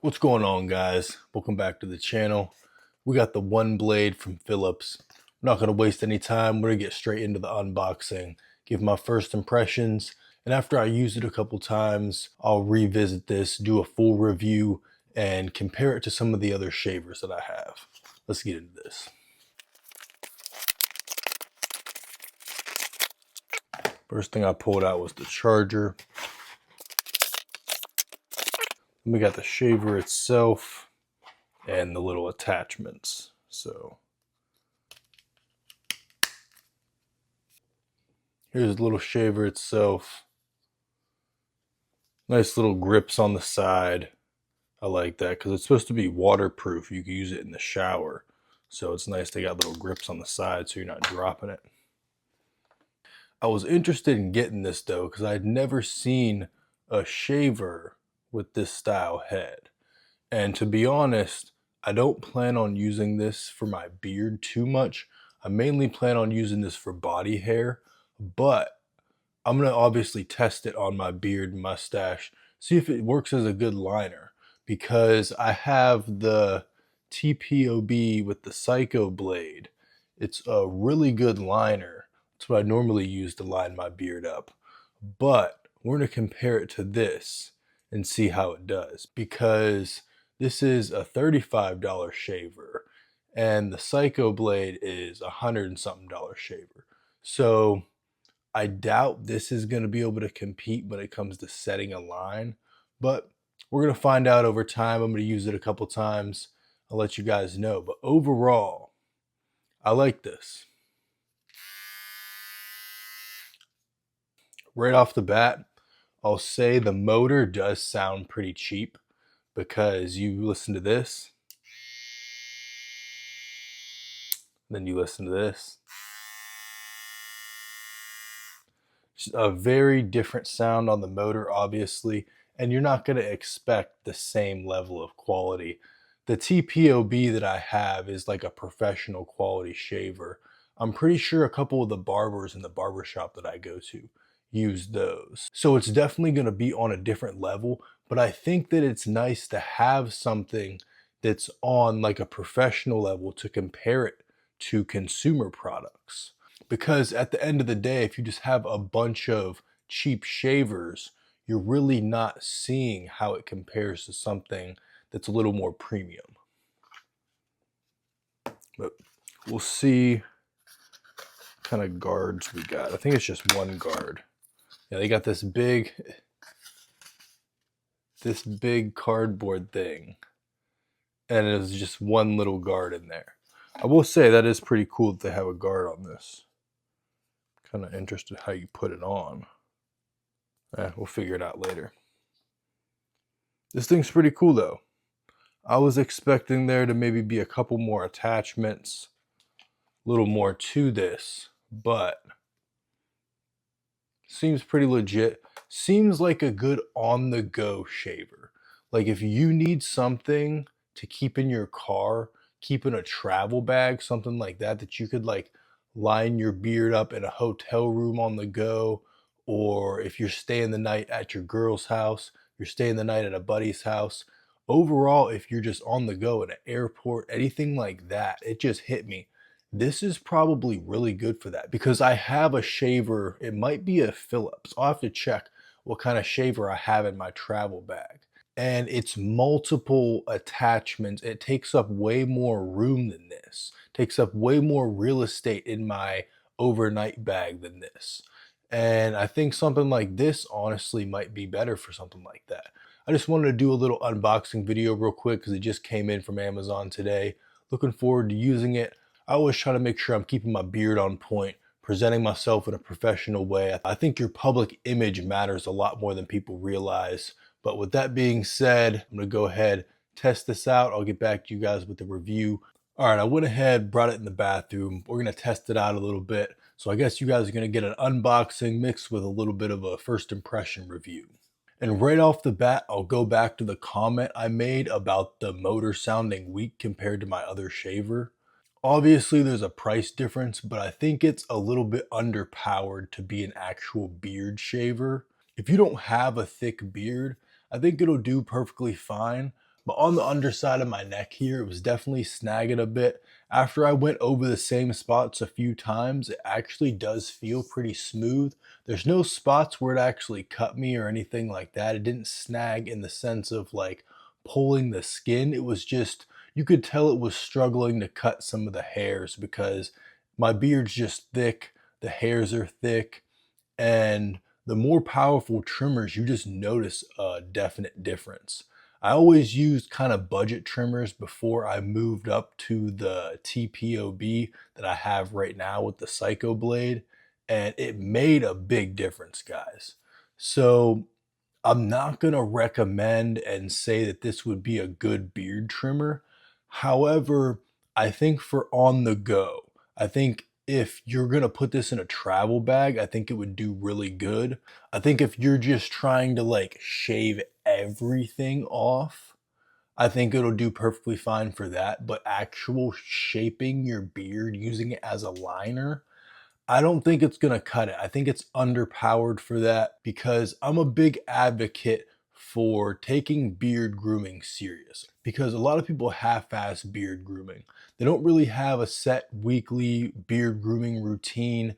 What's going on, guys? Welcome back to the channel. We got the OneBlade from Philips. I'm not going to waste any time. We're going to get straight into the unboxing, give my first impressions, and after I use it a couple times, I'll revisit this, do a full review, and compare it to some of the other shavers that I have. Let's get into this. First thing I pulled out was the charger. Then we got the shaver itself and the little attachments. So here's the little shaver itself. Nice little grips on the side. I like that because it's supposed to be waterproof. You can use it in the shower. So it's nice they got little grips on the side so you're not dropping it. I was interested in getting this though because I'd never seen a shaver with this style head. And to be honest, I don't plan on using this for my beard too much. I mainly plan on using this for body hair, but I'm going to obviously test it on my beard and mustache, see if it works as a good liner, because I have the TPOB with the Psycho blade. It's a really good liner. That's what I normally use to line my beard up. But we're going to compare it to this and see how it does, because this is a $35 shaver and the Psycho blade is $100 and something shaver. So I doubt this is going to be able to compete when it comes to setting a line, but we're going to find out over time. I'm going to use it a couple times. I'll let you guys know, but overall, I like this. Right off the bat, I'll say the motor does sound pretty cheap because you listen to this, then you listen to this. A very different sound on the motor, obviously, and you're not going to expect the same level of quality. The TPOB that I have is like a professional quality shaver. I'm pretty sure a couple of the barbers in the barbershop that I go to use those. So it's definitely going to be on a different level, but I think that it's nice to have something that's on like a professional level to compare it to consumer products. Because at the end of the day, if you just have a bunch of cheap shavers, you're really not seeing how it compares to something that's a little more premium. But we'll see what kind of guards we got. I think it's just one guard. Yeah, they got this big cardboard thing, and it's just one little guard in there. I will say that is pretty cool that they have a guard on this. Kind of interested how you put it on. We'll figure it out later. This thing's pretty cool though. I was expecting there to maybe be a couple more attachments, a little more to this, but seems pretty legit. Seems like a good on-the-go shaver. Like if you need something to keep in your car, keep in a travel bag, something like that, that you could like line your beard up in a hotel room on the go, or if you're staying the night at your girl's house, you're staying the night at a buddy's house. Overall, if you're just on the go at an airport, anything like that, it just hit me. This is probably really good for that because I have a shaver. It might be a Philips. I'll have to check what kind of shaver I have in my travel bag. And it's multiple attachments. It takes up way more room than this. It takes up way more real estate in my overnight bag than this. And I think something like this honestly might be better for something like that. I just wanted to do a little unboxing video real quick because it just came in from Amazon today. Looking forward to using it. I always try to make sure I'm keeping my beard on point, presenting myself in a professional way. I think your public image matters a lot more than people realize. But with that being said, I'm going to go ahead, test this out. I'll get back to you guys with the review. All right, I went ahead, brought it in the bathroom. We're going to test it out a little bit. So I guess you guys are going to get an unboxing mixed with a little bit of a first impression review. And right off the bat, I'll go back to the comment I made about the motor sounding weak compared to my other shaver. Obviously, there's a price difference, but I think it's a little bit underpowered to be an actual beard shaver. If you don't have a thick beard, I think it'll do perfectly fine, But on the underside of my neck here, it was definitely snagging a bit. After I went over the same spots a few times, it actually does feel pretty smooth. There's no spots where it actually cut me or anything like that. It didn't snag in the sense of like pulling the skin. It was just, you could tell it was struggling to cut some of the hairs because my beard's just thick, the hairs are thick, and the more powerful trimmers, you just notice a definite difference. I always used kind of budget trimmers before I moved up to the TPOB that I have right now with the Psycho Blade, and it made a big difference, guys. So I'm not going to recommend and say that this would be a good beard trimmer. However, I think for on the go, I think if you're going to put this in a travel bag, I think it would do really good. I think if you're just trying to like shave everything off, I think it'll do perfectly fine for that. But actual shaping your beard using it as a liner, I don't think it's going to cut it. I think it's underpowered for that because I'm a big advocate for taking beard grooming serious because a lot of people half-ass beard grooming. They don't really have a set weekly beard grooming routine.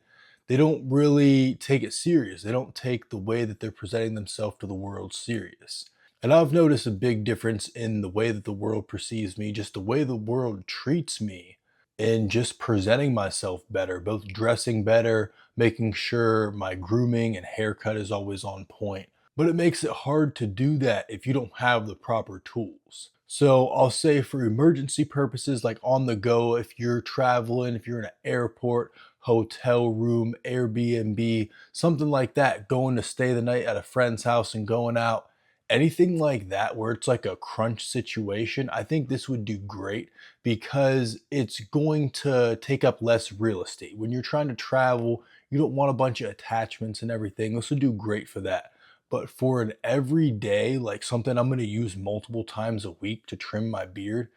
They don't really take it serious. They don't take the way that they're presenting themselves to the world serious. And I've noticed a big difference in the way that the world perceives me, just the way the world treats me and just presenting myself better, both dressing better, making sure my grooming and haircut is always on point. But it makes it hard to do that if you don't have the proper tools. So I'll say for emergency purposes, like on the go, if you're traveling, if you're in an airport, hotel room, Airbnb, something like that, going to stay the night at a friend's house and going out, anything like that where it's like a crunch situation, I think this would do great because it's going to take up less real estate. When you're trying to travel, you don't want a bunch of attachments and everything. This would do great for that. But for an everyday, like something I'm going to use multiple times a week to trim my beard,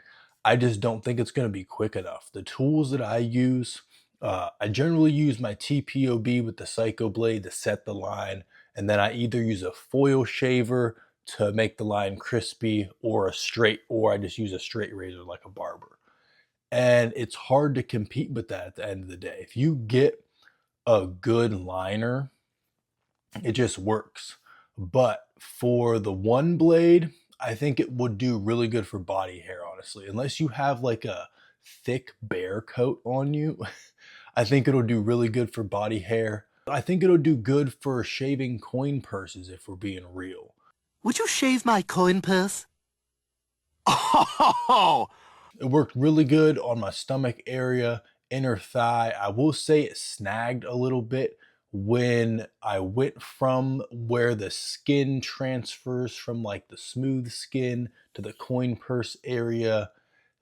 I just don't think it's going to be quick enough. The tools that I use, I generally use my TPOB with the Psycho Blade to set the line, and then I either use a foil shaver to make the line crispy or I just use a straight razor like a barber. And it's hard to compete with that at the end of the day. If you get a good liner, it just works. But for the OneBlade, I think it would do really good for body hair, honestly. Unless you have like a thick bear coat on you, I think it'll do really good for body hair. I think it'll do good for shaving coin purses if we're being real. Would you shave my coin purse? Oh! It worked really good on my stomach area, inner thigh. I will say it snagged a little bit when I went from where the skin transfers from like the smooth skin to the coin purse area.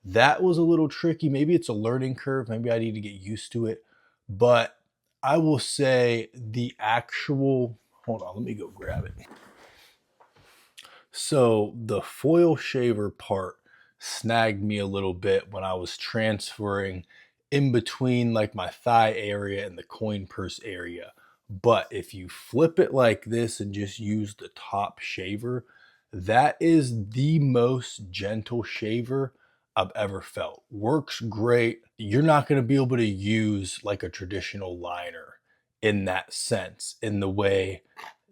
That was a little tricky. Maybe it's a learning curve. Maybe I need to get used to it. But I will say the actual, hold on, let me go grab it. So the foil shaver part snagged me a little bit when I was transferring in between like my thigh area and the coin purse area. But if you flip it like this and just use the top shaver, that is the most gentle shaver I've ever felt. Works great. You're not going to be able to use like a traditional liner in that sense, in the way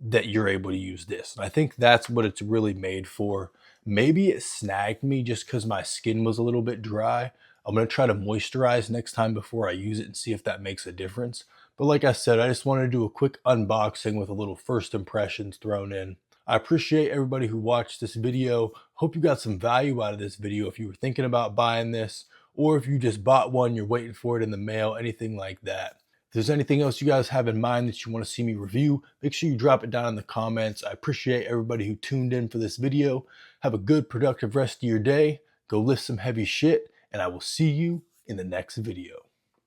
that you're able to use this. And I think that's what it's really made for. Maybe it snagged me just because my skin was a little bit dry. I'm going to try to moisturize next time before I use it and see if that makes a difference. But like I said, I just wanted to do a quick unboxing with a little first impressions thrown in. I appreciate everybody who watched this video. Hope you got some value out of this video if you were thinking about buying this, or if you just bought one, you're waiting for it in the mail, anything like that. If there's anything else you guys have in mind that you want to see me review, make sure you drop it down in the comments. I appreciate everybody who tuned in for this video. Have a good, productive rest of your day. Go lift some heavy shit, and I will see you in the next video.